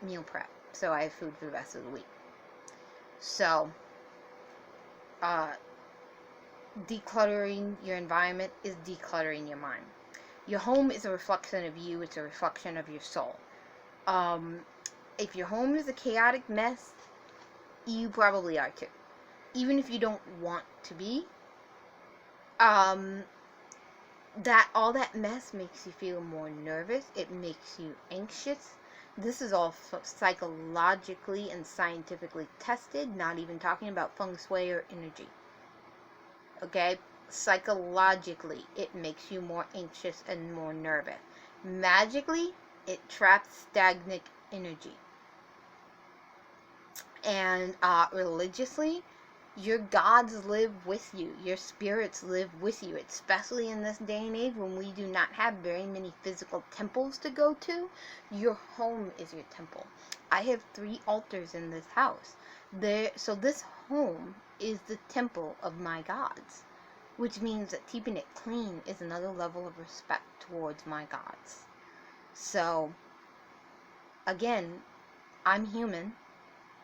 meal prep, so I have food for the rest of the week. So, decluttering your environment is decluttering your mind. Your home is a reflection of you. It's a reflection of your soul. If your home is a chaotic mess, you probably are too. Even if you don't want to be, that all that mess makes you feel more nervous. It makes you anxious. This is all psychologically and scientifically tested, not even talking about feng shui or energy. Okay? Psychologically, it makes you more anxious and more nervous. Magically, it traps stagnant energy. And religiously, your gods live with you. Your spirits live with you. Especially in this day and age when we do not have very many physical temples to go to. Your home is your temple. I have 3 altars in this house. So this home is the temple of my gods. Which means that keeping it clean is another level of respect towards my gods. So, again, I'm human.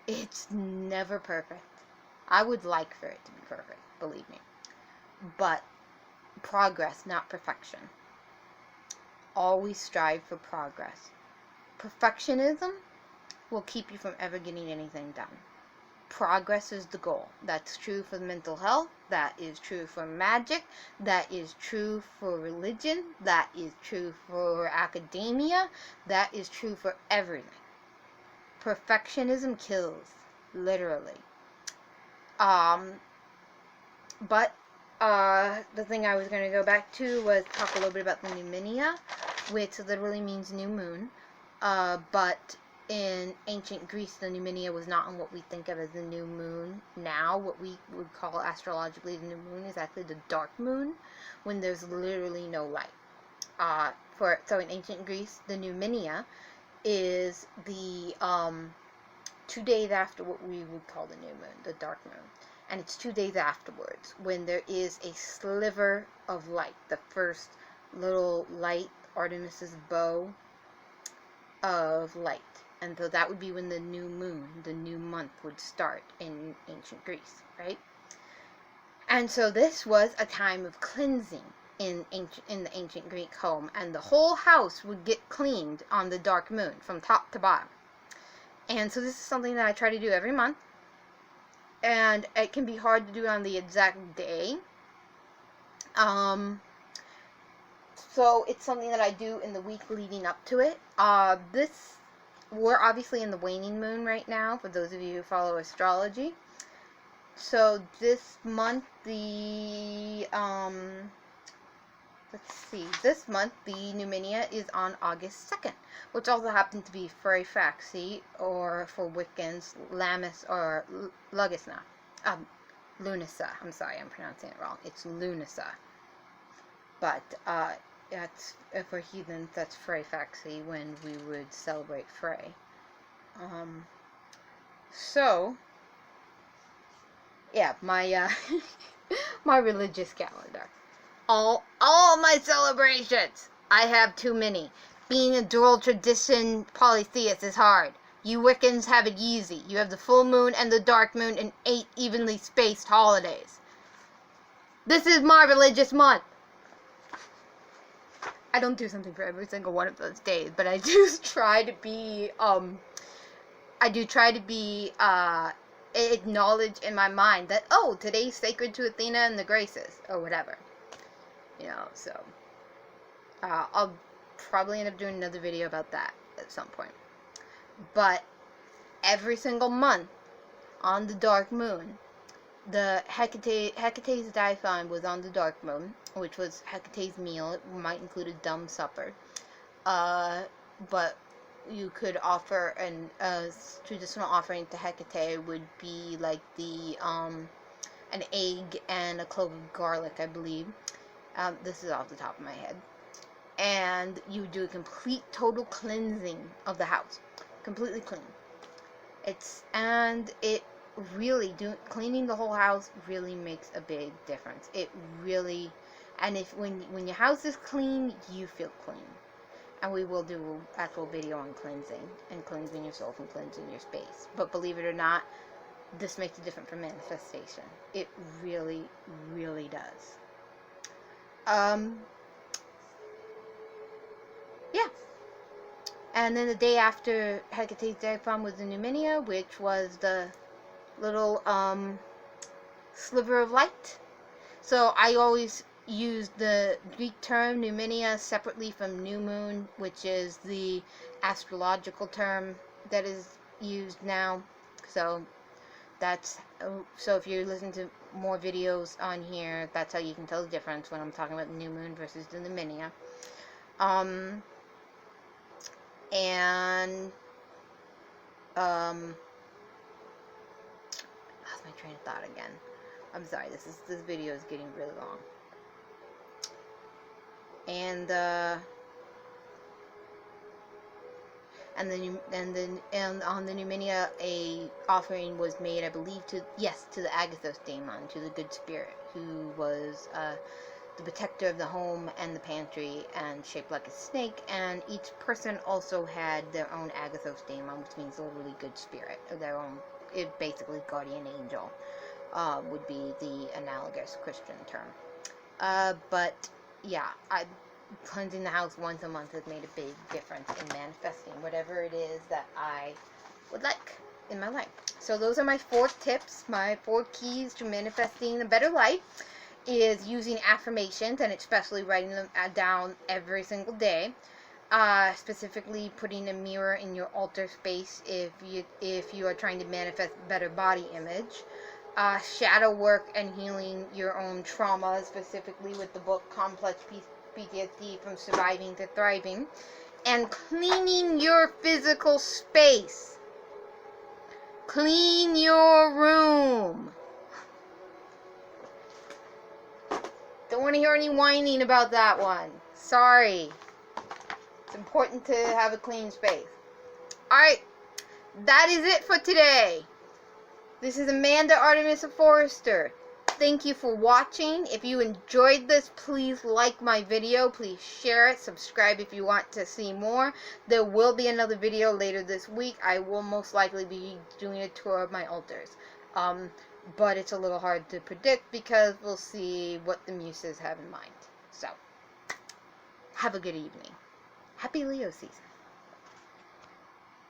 It's never perfect. I would like for it to be perfect, believe me. But progress, not perfection. Always strive for progress. Perfectionism will keep you from ever getting anything done. Progress is the goal. That's true for mental health. That is true for magic. That is true for religion. That is true for academia. That is true for everything. Perfectionism kills, literally. But the thing I was going to go back to was talk a little bit about the Numinia, which literally means new moon. But in ancient Greece, the Numinia was not on what we think of as the new moon now. What we would call astrologically the new moon is actually the dark moon, when there's literally no light. So in ancient Greece, the Numinia is the 2 days after what we would call the new moon, the dark moon. And it's 2 days afterwards when there is a sliver of light, the first little light, Artemis's bow of light. And so that would be when the new moon, the new month, would start in ancient Greece, right? And so this was a time of cleansing in the ancient Greek home, and the whole house would get cleaned on the dark moon from top to bottom. And so this is something that I try to do every month, and it can be hard to do on the exact day. So it's something that I do in the week leading up to it. We're obviously in the waning moon right now, for those of you who follow astrology. So this month, this month, the Numinia is on August 2nd, which also happens to be Freyfaxi, or for Wiccans, Lammas or Lugnasa. Lunasa. I'm sorry, I'm pronouncing it wrong. It's Lunasa. But, that's, for heathens, that's Freyfaxi, when we would celebrate Frey. So, yeah, my, my religious calendar. All my celebrations! I have too many. Being a dual tradition polytheist is hard. You Wiccans have it easy. You have the full moon and the dark moon and 8 evenly spaced holidays. This is my religious month. I don't do something for every single one of those days, but I do try to be, acknowledged in my mind that, oh, today's sacred to Athena and the Graces, or whatever. You know, so, I'll probably end up doing another video about that at some point. But every single month, on the dark moon, the Hecate's Diaphon was on the dark moon, which was Hecate's meal. It might include a dumb supper. But you could offer a traditional offering to Hecate would be like an egg and a clove of garlic, I believe. This is off the top of my head. And you would do a complete, total cleansing of the house. Completely clean. Cleaning the whole house really makes a big difference. It really, and when your house is clean, you feel clean. And we will do actual video on cleansing and cleansing your soul from cleansing your space. But believe it or not, this makes it different from manifestation. It really, really does. Yeah. And then the day after Hecate's Diaphon was the Numinia, which was the little sliver of light. So I always use the Greek term Numinia separately from new moon, which is the astrological term that is used now. So that's, so if you listen to more videos on here, that's how you can tell the difference when I'm talking about the new moon versus the Numinia. And lost my train of thought again. I'm sorry, this video is getting really long. And on the Numinia, a offering was made, I believe, to the Agathos daemon, to the good spirit, who was the protector of the home and the pantry, and shaped like a snake. And each person also had their own Agathos daemon, which means literally good spirit, or their own, basically guardian angel, would be the analogous Christian term. But yeah, cleansing the house once a month has made a big difference in manifesting whatever it is that I would like in my life. So those are my 4 tips, my 4 keys to manifesting a better life. Is using affirmations, and especially writing them down every single day. Specifically putting a mirror in your altar space if you are trying to manifest better body image. Shadow work and healing your own trauma, specifically with the book Complex PTSD from Surviving to Thriving. And cleaning your physical space. Clean your room. Don't want to hear any whining about that one. Sorry. It's important to have a clean space. Alright. That is it for today. This is Amanda Artemis of Forrester. Thank you for watching. If you enjoyed this, please like my video. Please share it. Subscribe if you want to see more. There will be another video later this week. I will most likely be doing a tour of my altars. But it's a little hard to predict because we'll see what the muses have in mind. So, have a good evening. Happy Leo season.